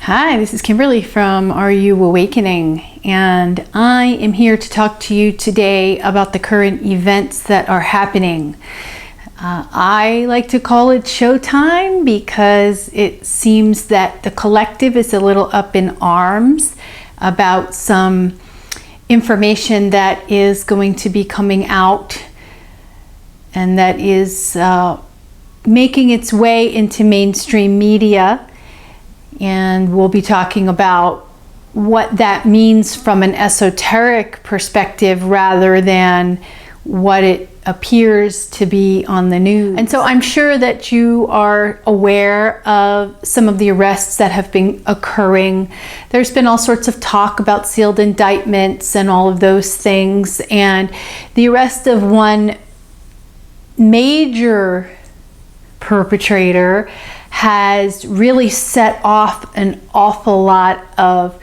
Hi, this is Kimberly from Are You Awakening? And I am here to talk to you today about the current events that are happening. I like to call it Showtime because it seems that the collective is a little up in arms about some information that is going to be coming out and that is making its way into mainstream media. And we'll be talking about what that means from an esoteric perspective rather than what it appears to be on the news. And so I'm sure that you are aware of some of the arrests that have been occurring. There's been all sorts of talk about sealed indictments and all of those things. And the arrest of one major perpetrator has really set off an awful lot of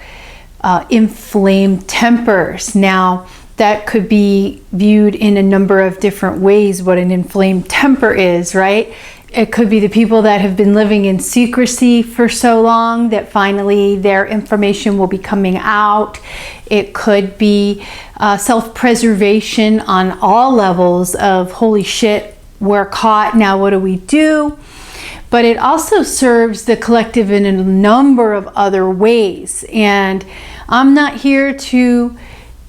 inflamed tempers. Now, that could be viewed in a number of different ways, what an inflamed temper is, right? It could be the people that have been living in secrecy for so long that finally their information will be coming out. It could be self-preservation on all levels of, holy shit, we're caught, now what do we do? But it also serves the collective in a number of other ways. And I'm not here to,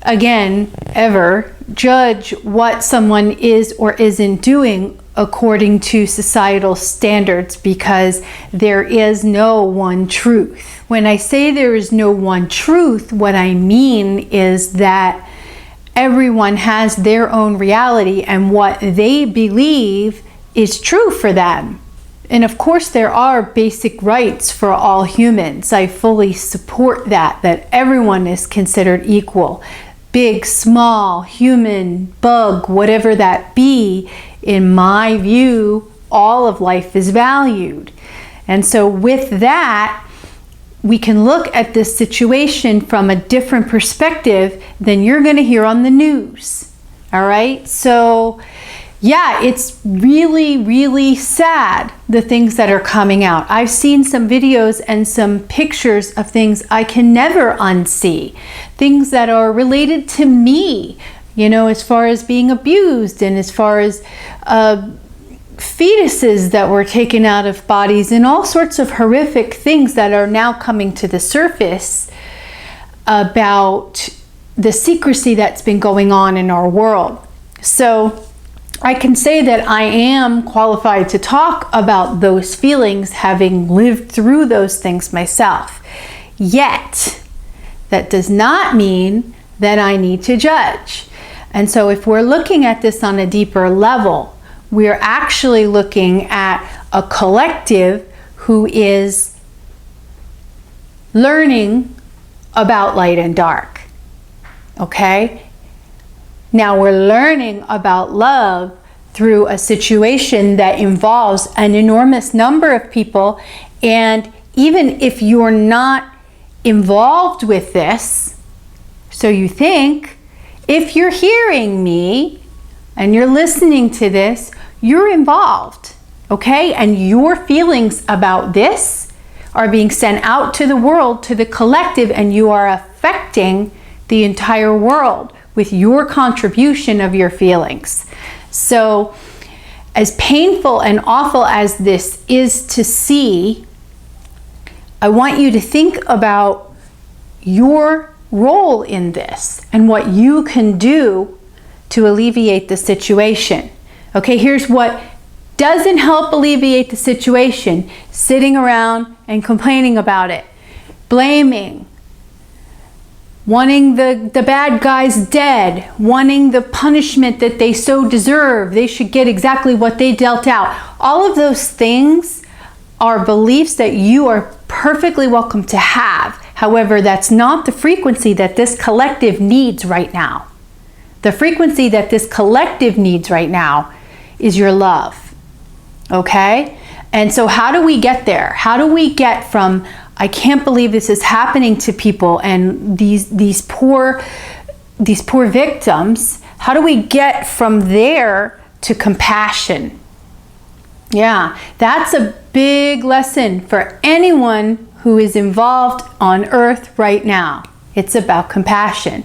again, ever judge what someone is or isn't doing according to societal standards, because there is no one truth. When I say there is no one truth, what I mean is that everyone has their own reality and what they believe is true for them. And of course, there are basic rights for all humans. I fully support that everyone is considered equal. Big, small, human, bug, whatever that be, in my view, all of life is valued. And so with that, we can look at this situation from a different perspective than you're going to hear on the news. All right? So yeah, it's really, really sad, the things that are coming out. I've seen some videos and some pictures of things I can never unsee. Things that are related to me, you know, as far as being abused and as far as fetuses that were taken out of bodies and all sorts of horrific things that are now coming to the surface about the secrecy that's been going on in our world. So I can say that I am qualified to talk about those feelings, having lived through those things myself. Yet, that does not mean that I need to judge. And so if we're looking at this on a deeper level, we're actually looking at a collective who is learning about light and dark. Okay? Now we're learning about love through a situation that involves an enormous number of people. And even if you're not involved with this, so you think, if you're hearing me and you're listening to this, you're involved, okay? And your feelings about this are being sent out to the world, to the collective, and you are affecting the entire world with your contribution of your feelings. So, as painful and awful as this is to see, I want you to think about your role in this and what you can do to alleviate the situation. Okay, here's what doesn't help alleviate the situation: sitting around and complaining about it, blaming, wanting the bad guys dead, wanting the punishment that they so deserve. They should get exactly what they dealt out. All of those things are beliefs that you are perfectly welcome to have. However, that's not the frequency that this collective needs right now. The frequency that this collective needs right now is your love. Okay? And so how do we get there? How do we get from, I can't believe this is happening to people and these poor victims, how do we get from there to compassion? Yeah, that's a big lesson for anyone who is involved on earth right now. It's about compassion.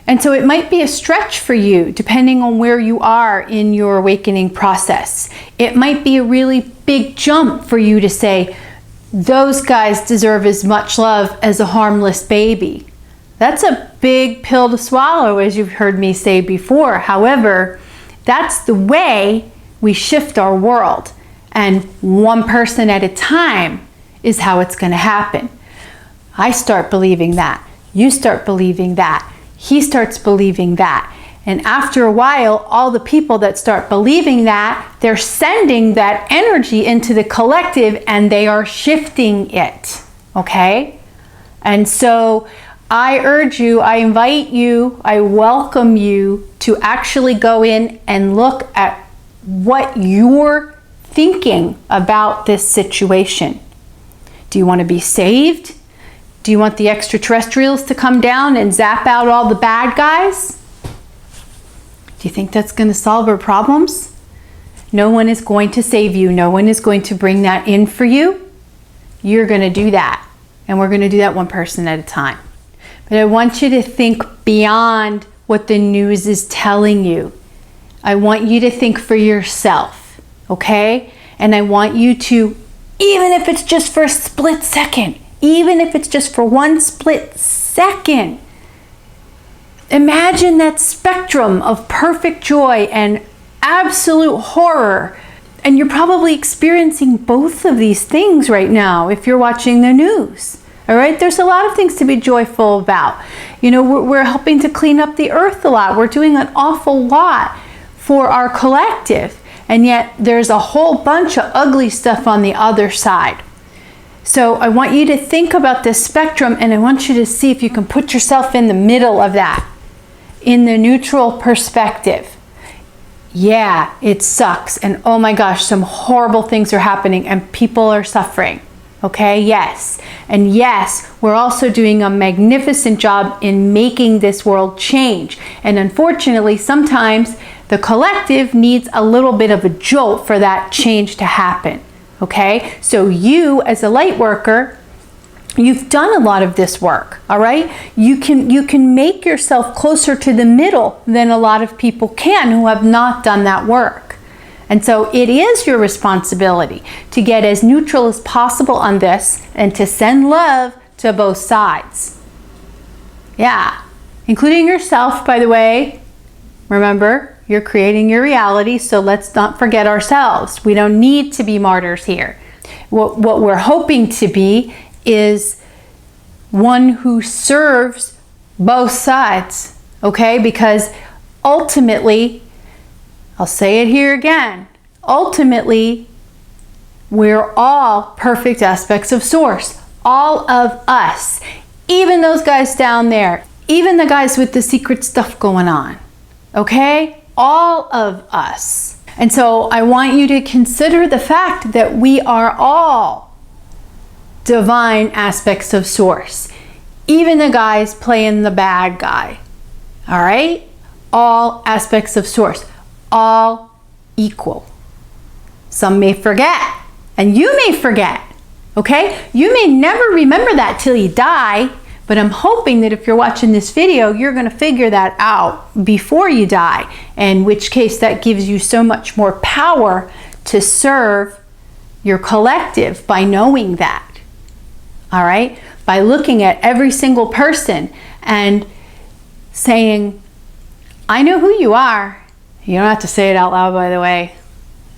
And so it might be a stretch for you, depending on where you are in your awakening process. It might be a really big jump for you to say, those guys deserve as much love as a harmless baby. That's a big pill to swallow, as you've heard me say before. However, that's the way we shift our world. And one person at a time is how it's going to happen. I start believing that. You start believing that. He starts believing that. And after a while, all the people that start believing that, they're sending that energy into the collective and they are shifting it. Okay? And so I urge you, I invite you, I welcome you to actually go in and look at what you're thinking about this situation. Do you want to be saved? Do you want the extraterrestrials to come down and zap out all the bad guys? Do you think that's going to solve our problems? No one is going to save you. No one is going to bring that in for you. You're going to do that. And we're going to do that one person at a time. But I want you to think beyond what the news is telling you. I want you to think for yourself, okay? And I want you to, even if it's just for a split second, even if it's just for one split second, imagine that spectrum of perfect joy and absolute horror. And you're probably experiencing both of these things right now if you're watching the news. All right, there's a lot of things to be joyful about. You know, we're helping to clean up the earth a lot. We're doing an awful lot for our collective. And yet there's a whole bunch of ugly stuff on the other side. So I want you to think about this spectrum, and I want you to see if you can put yourself in the middle of that, in the neutral perspective. Yeah, it sucks. And oh my gosh, some horrible things are happening and people are suffering. Okay, yes. And yes, we're also doing a magnificent job in making this world change. And unfortunately, sometimes the collective needs a little bit of a jolt for that change to happen. Okay, so you as a light worker, you've done a lot of this work, all right? You can make yourself closer to the middle than a lot of people can who have not done that work. And so it is your responsibility to get as neutral as possible on this and to send love to both sides. Yeah, including yourself, by the way. Remember, you're creating your reality, so let's not forget ourselves. We don't need to be martyrs here. What we're hoping to be is one who serves both sides, okay? Because ultimately, I'll say it here again, ultimately, we're all perfect aspects of Source. All of us. Even those guys down there. Even the guys with the secret stuff going on. Okay? All of us. And so I want you to consider the fact that we are all divine aspects of Source. Even the guys playing the bad guy. All right? All aspects of Source. All equal. Some may forget. And you may forget. Okay? You may never remember that till you die. But I'm hoping that if you're watching this video, you're going to figure that out before you die, in which case that gives you so much more power to serve your collective by knowing that. All right? By looking at every single person and saying, I know who you are. You don't have to say it out loud, by the way.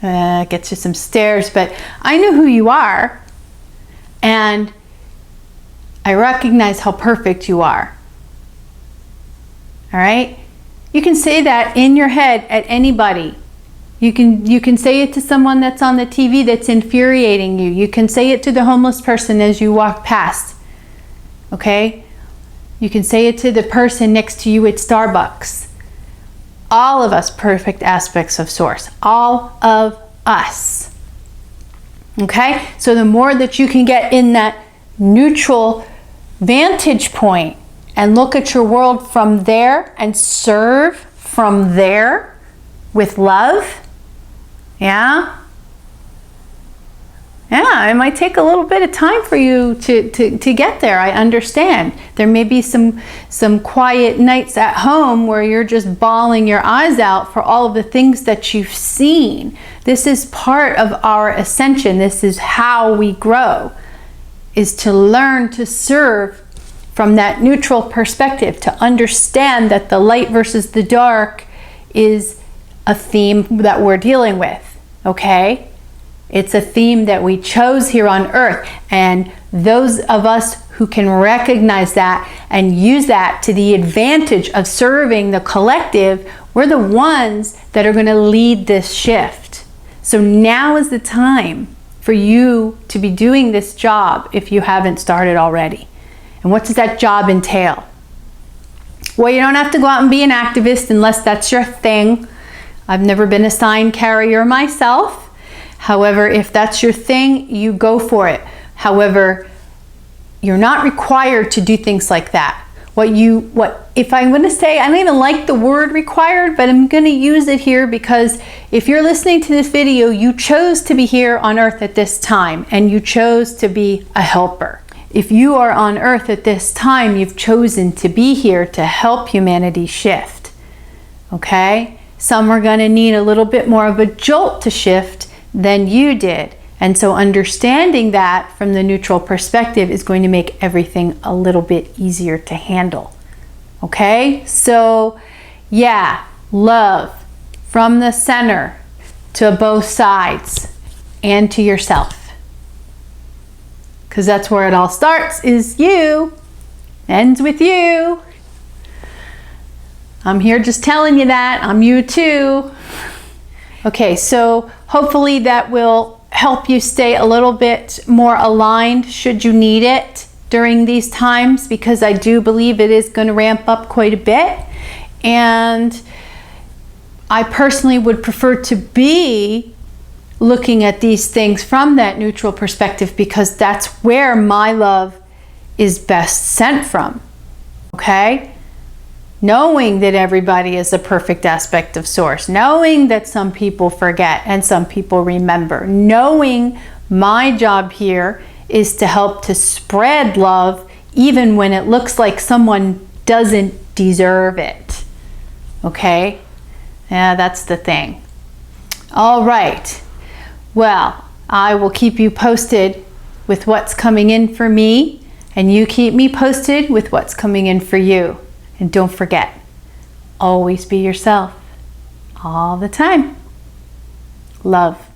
It gets you some stares, but I know who you are. And I recognize how perfect you are. All right? You can say that in your head at anybody. You can say it to someone that's on the TV that's infuriating you. You can say it to the homeless person as you walk past. Okay? You can say it to the person next to you at Starbucks. All of us perfect aspects of Source. All of us. Okay? So the more that you can get in that neutral vantage point and look at your world from there and serve from there with love, yeah, Yeah, it might take a little bit of time for you to get there. I understand. There may be some quiet nights at home where you're just bawling your eyes out for all of the things that you've seen. This is part of our ascension. This is how we grow, is to learn to serve from that neutral perspective, to understand that the light versus the dark is a theme that we're dealing with, okay? It's a theme that we chose here on earth, and those of us who can recognize that and use that to the advantage of serving the collective, we're the ones that are going to lead this shift. So now is the time for you to be doing this job if you haven't started already. And what does that job entail? Well, you don't have to go out and be an activist unless that's your thing. I've never been a sign carrier myself. However, if that's your thing, you go for it. However, you're not required to do things like that. If I'm going to say, I don't even like the word required, but I'm going to use it here because if you're listening to this video, you chose to be here on earth at this time and you chose to be a helper. If you are on earth at this time, you've chosen to be here to help humanity shift. Okay? Some are going to need a little bit more of a jolt to shift than you did. And so understanding that from the neutral perspective is going to make everything a little bit easier to handle. Okay? So, yeah, love from the center to both sides and to yourself. Because that's where it all starts, is you. Ends with you. I'm here just telling you that. I'm you too. Okay, so hopefully that will help you stay a little bit more aligned should you need it during these times, because I do believe it is going to ramp up quite a bit. And I personally would prefer to be looking at these things from that neutral perspective, because that's where my love is best sent from. Okay? Knowing that everybody is a perfect aspect of source, knowing that some people forget and some people remember, knowing my job here is to help to spread love even when it looks like someone doesn't deserve it. Okay? Yeah, that's the thing. All right. Well, I will keep you posted with what's coming in for me, and you keep me posted with what's coming in for you. And don't forget, always be yourself, all the time. Love.